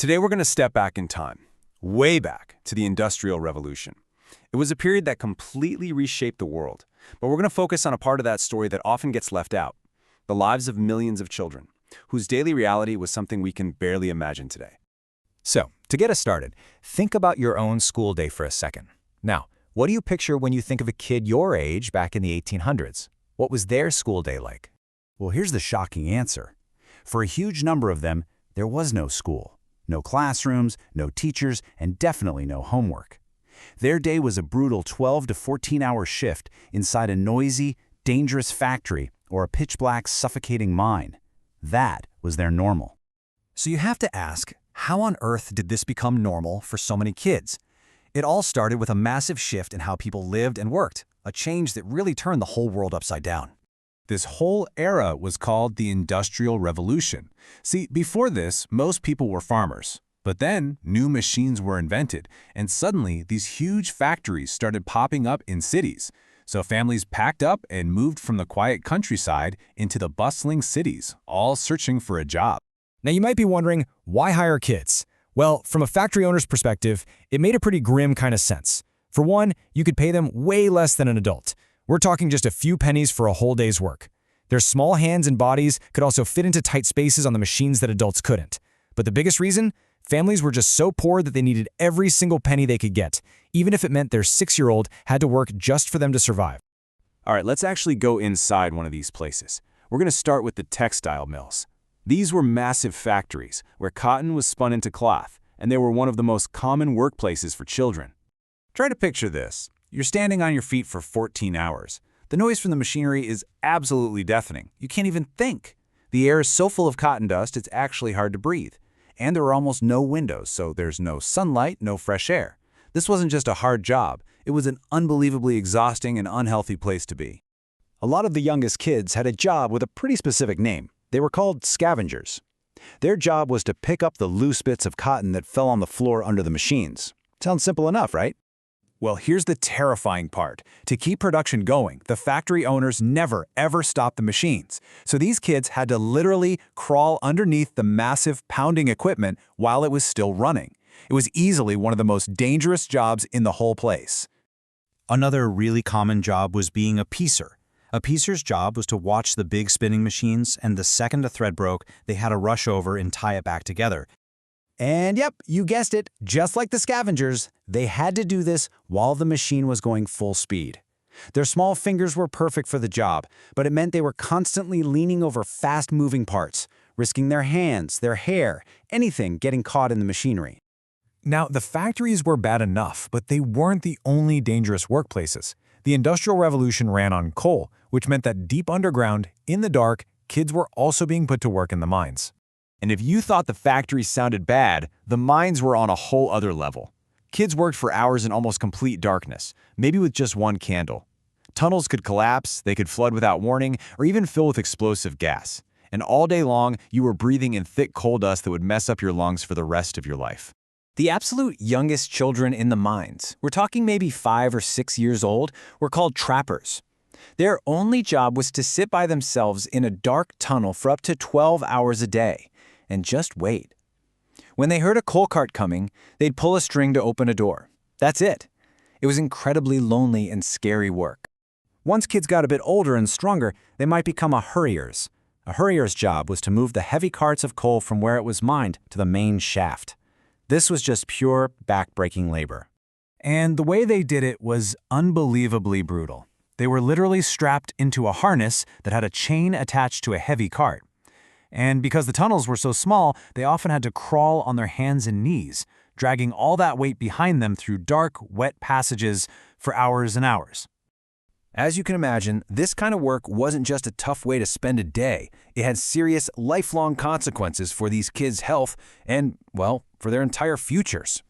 Today we're going to step back in time, way back to the Industrial Revolution. It was a period that completely reshaped the world, but we're going to focus on a part of that story that often gets left out, the lives of millions of children, whose daily reality was something we can barely imagine today. So, to get us started, think about your own school day for a second. Now, what do you picture when you think of a kid your age back in the 1800s? What was their school day like? Well, here's the shocking answer. For a huge number of them, there was no school, no classrooms, no teachers, and definitely no homework. Their day was a brutal 12 to 14-hour shift inside a noisy, dangerous factory or a pitch-black, suffocating mine. That was their normal. So you have to ask, how on earth did this become normal for so many kids? It all started with a massive shift in how people lived and worked, a change that really turned the whole world upside down. This whole era was called the Industrial Revolution. See, before this, most people were farmers. But then, new machines were invented, and suddenly these huge factories started popping up in cities. So families packed up and moved from the quiet countryside into the bustling cities, all searching for a job. Now you might be wondering, why hire kids? Well, from a factory owner's perspective, it made a pretty grim kind of sense. For one, you could pay them way less than an adult. We're talking just a few pennies for a whole day's work. Their small hands and bodies could also fit into tight spaces on the machines that adults couldn't. But the biggest reason? Families were just so poor that they needed every single penny they could get, even if it meant their 6-year-old had to work just for them to survive. All right, let's actually go inside one of these places. We're going to start with the textile mills. These were massive factories where cotton was spun into cloth, and they were one of the most common workplaces for children. Try to picture this. You're standing on your feet for 14 hours. The noise from the machinery is absolutely deafening. You can't even think. The air is so full of cotton dust, it's actually hard to breathe. And there are almost no windows, so there's no sunlight, no fresh air. This wasn't just a hard job. It was an unbelievably exhausting and unhealthy place to be. A lot of the youngest kids had a job with a pretty specific name. They were called scavengers. Their job was to pick up the loose bits of cotton that fell on the floor under the machines. Sounds simple enough, right? Well, here's the terrifying part. To keep production going, the factory owners never, ever stopped the machines. So these kids had to literally crawl underneath the massive pounding equipment while it was still running. It was easily one of the most dangerous jobs in the whole place. Another really common job was being a piecer. A piecer's job was to watch the big spinning machines, and the second a thread broke, they had to rush over and tie it back together. And yep, you guessed it, just like the scavengers, they had to do this while the machine was going full speed. Their small fingers were perfect for the job, but it meant they were constantly leaning over fast-moving parts, risking their hands, their hair, anything getting caught in the machinery. Now, the factories were bad enough, but they weren't the only dangerous workplaces. The Industrial Revolution ran on coal, which meant that deep underground, in the dark, kids were also being put to work in the mines. And if you thought the factories sounded bad, the mines were on a whole other level. Kids worked for hours in almost complete darkness, maybe with just one candle. Tunnels could collapse, they could flood without warning, or even fill with explosive gas. And all day long, you were breathing in thick coal dust that would mess up your lungs for the rest of your life. The absolute youngest children in the mines, we're talking maybe 5 or 6 years old, were called trappers. Their only job was to sit by themselves in a dark tunnel for up to 12 hours a day. And just wait. When they heard a coal cart coming, they'd pull a string to open a door. That's it. It was incredibly lonely and scary work. Once kids got a bit older and stronger, they might become a hurriers. A hurrier's job was to move the heavy carts of coal from where it was mined to the main shaft. This was just pure back-breaking labor. And the way they did it was unbelievably brutal. They were literally strapped into a harness that had a chain attached to a heavy cart. And because the tunnels were so small, they often had to crawl on their hands and knees, dragging all that weight behind them through dark, wet passages for hours and hours. As you can imagine, this kind of work wasn't just a tough way to spend a day. It had serious, lifelong consequences for these kids' health and, well, for their entire futures.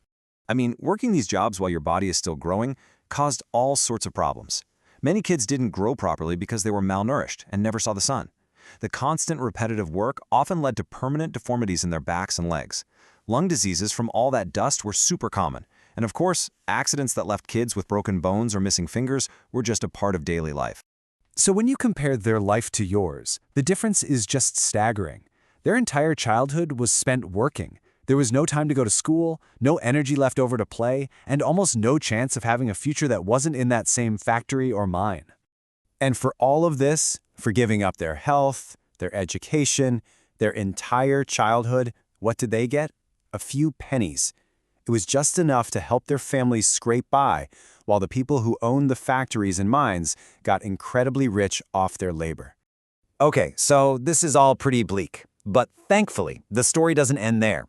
I mean, working these jobs while your body is still growing caused all sorts of problems. Many kids didn't grow properly because they were malnourished and never saw the sun. The constant repetitive work often led to permanent deformities in their backs and legs. Lung diseases from all that dust were super common. And of course, accidents that left kids with broken bones or missing fingers were just a part of daily life. So when you compare their life to yours, the difference is just staggering. Their entire childhood was spent working, There was no time to go to school, no energy left over to play, and almost no chance of having a future that wasn't in that same factory or mine. And for all of this, for giving up their health, their education, their entire childhood, what did they get? A few pennies. It was just enough to help their families scrape by, while the people who owned the factories and mines got incredibly rich off their labor. Okay, so this is all pretty bleak. But thankfully, the story doesn't end there.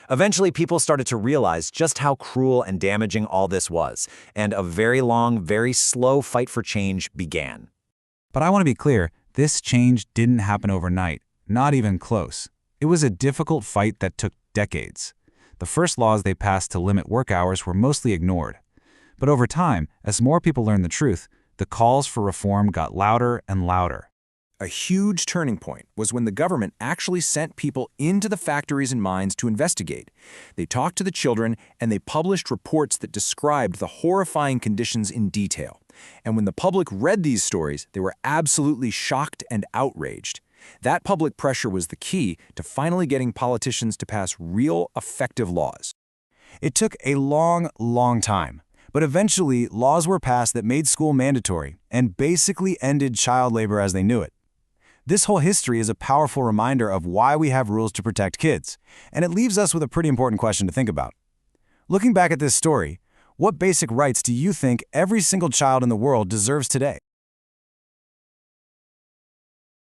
Eventually, people started to realize just how cruel and damaging all this was, and a very long, very slow fight for change began. But I want to be clear, this change didn't happen overnight, not even close. It was a difficult fight that took decades. The first laws they passed to limit work hours were mostly ignored. But over time, as more people learned the truth, the calls for reform got louder and louder. A huge turning point was when the government actually sent people into the factories and mines to investigate. They talked to the children, and they published reports that described the horrifying conditions in detail. And when the public read these stories, they were absolutely shocked and outraged. That public pressure was the key to finally getting politicians to pass real, effective laws. It took a long, long time, but eventually laws were passed that made school mandatory and basically ended child labor as they knew it. This whole history is a powerful reminder of why we have rules to protect kids, and it leaves us with a pretty important question to think about. Looking back at this story, what basic rights do you think every single child in the world deserves today?